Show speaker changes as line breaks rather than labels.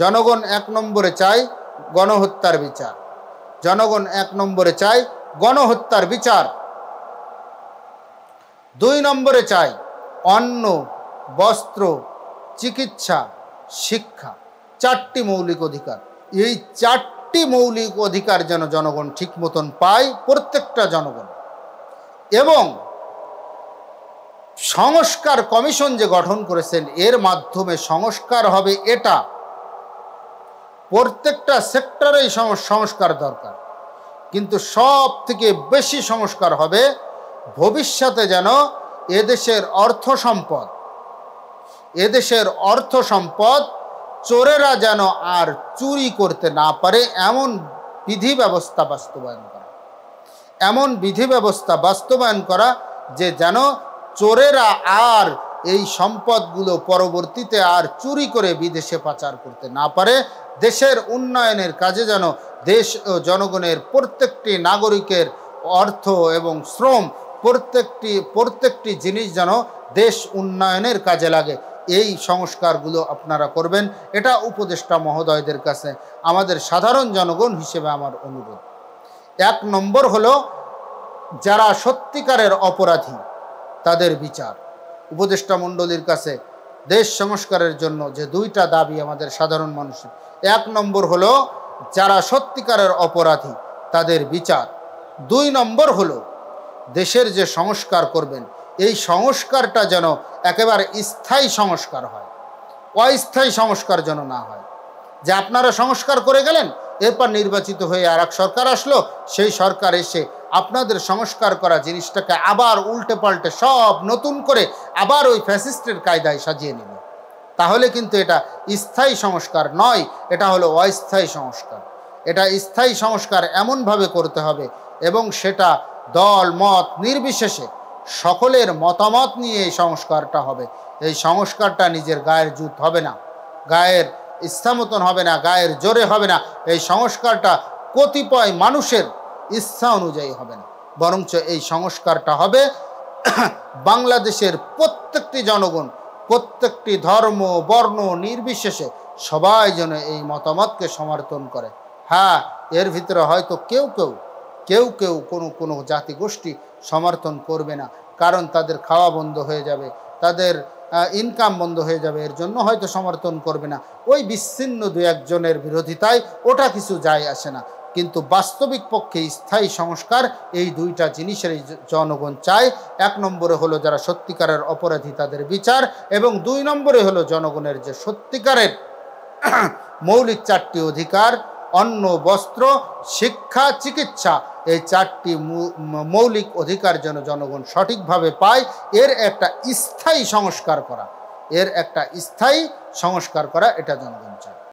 জনগণ 1 নম্বরে চায় গণহত্যার বিচার। জনগণ 1 নম্বরে চায় গণহত্যার বিচার। 2 নম্বরে চায় অন্ন, বস্ত্র, চিকিৎসা, শিক্ষা, 4টি মৌলিক অধিকার। এই 4টি মৌলিক অধিকার যেন জনগণ ঠিক মতন পায়, প্রত্যেকটা জনগণ। এবং সংস্কার কমিশন যে গঠন করেছেন, এর মাধ্যমে সংস্কার হবে এটা, প্রত্যেকটা সেক্টরেই সংস্কার দরকার, কিন্তু সব থেকে বেশি সংস্কার হবে ভবিষ্যতে যেন এদেশের অর্থ সম্পদ চোরেরা যেন আর চুরি করতে না পারে এমন বিধি ব্যবস্থা বাস্তবায়ন করা, যে যেন চোরেরা আর এই সম্পদগুলো পরবর্তীতে আর চুরি করে বিদেশে পাচার করতে না পারে। দেশের উন্নয়নের কাজে যেন দেশ ও জনগণের প্রত্যেকটি নাগরিকের অর্থ এবং শ্রম প্রত্যেকটি জিনিস যেন দেশ উন্নয়নের কাজে লাগে, এই সংস্কারগুলো আপনারা করবেন। এটা উপদেষ্টা মহোদয়দের কাছে আমাদের সাধারণ জনগণ হিসেবে আমার অনুরোধ। 1 নম্বর হলো যারা সত্যিকারের অপরাধী তাদের বিচার। উপদেষ্টা মণ্ডলীর কাছে দেশ সংস্কারের জন্য যে 2টা দাবি আমাদের সাধারণ মানুষের, 1 নম্বর হলো যারা সত্যিকারের অপরাধী তাদের বিচার। 2 নম্বর হলো দেশের যে সংস্কার করবেন, এই সংস্কারটা যেন একেবারে স্থায়ী সংস্কার হয়, অস্থায়ী সংস্কার যেন না হয়, যে আপনারা সংস্কার করে গেলেন, এরপর নির্বাচিত হয়ে আর এক সরকার আসলো, সেই সরকার এসে আপনাদের সংস্কার করা জিনিসটাকে আবার উল্টে পাল্টে সব নতুন করে আবার ওই ফ্যাসিস্টের কায়দায় সাজিয়ে নিল। তাহলে কিন্তু এটা স্থায়ী সংস্কার নয়, এটা হলো অস্থায়ী সংস্কার। এটা স্থায়ী সংস্কার এমনভাবে করতে হবে এবং সেটা দল মত নির্বিশেষে সকলের মতামত নিয়ে এই সংস্কারটা হবে। এই সংস্কারটা নিজের গায়ের জুত হবে না, গায়ের ইচ্ছা মতন হবে না, গায়ের জোরে হবে না। এই সংস্কারটা কতিপয় মানুষের ইচ্ছা অনুযায়ী হবে না, বরঞ্চ এই সংস্কারটা হবে বাংলাদেশের প্রত্যেকটি জনগণ, প্রত্যেকটি ধর্ম বর্ণ নির্বিশেষে সবাই যেন এই মতামতকে সমর্থন করে। হ্যাঁ, এর ভিতরে হয়তো কেউ কোনো জাতিগোষ্ঠী সমর্থন করবে না, কারণ তাদের খাওয়া বন্ধ হয়ে যাবে, তাদের ইনকাম বন্ধ হয়ে যাবে, এর জন্য হয়তো সমর্থন করবে না। ওই বিচ্ছিন্ন 2-1 জনের বিরোধিতায় ওটা কিছু যায় আসে না, কিন্তু বাস্তবিক পক্ষে স্থায়ী সংস্কার এই 2টা জিনিসের জনগণ চায়। 1 নম্বরে হলো যারা সত্যিকারের অপরাধী তাদের বিচার, এবং 2 নম্বরে হলো জনগণের যে সত্যিকারের মৌলিক 4টি অধিকার, অন্ন, বস্ত্র, শিক্ষা, চিকিৎসা, এই 4টি মৌলিক অধিকার যেন জনগণ সঠিকভাবে পায়, এর একটা স্থায়ী সংস্কার করা এটা জনগণ চায়।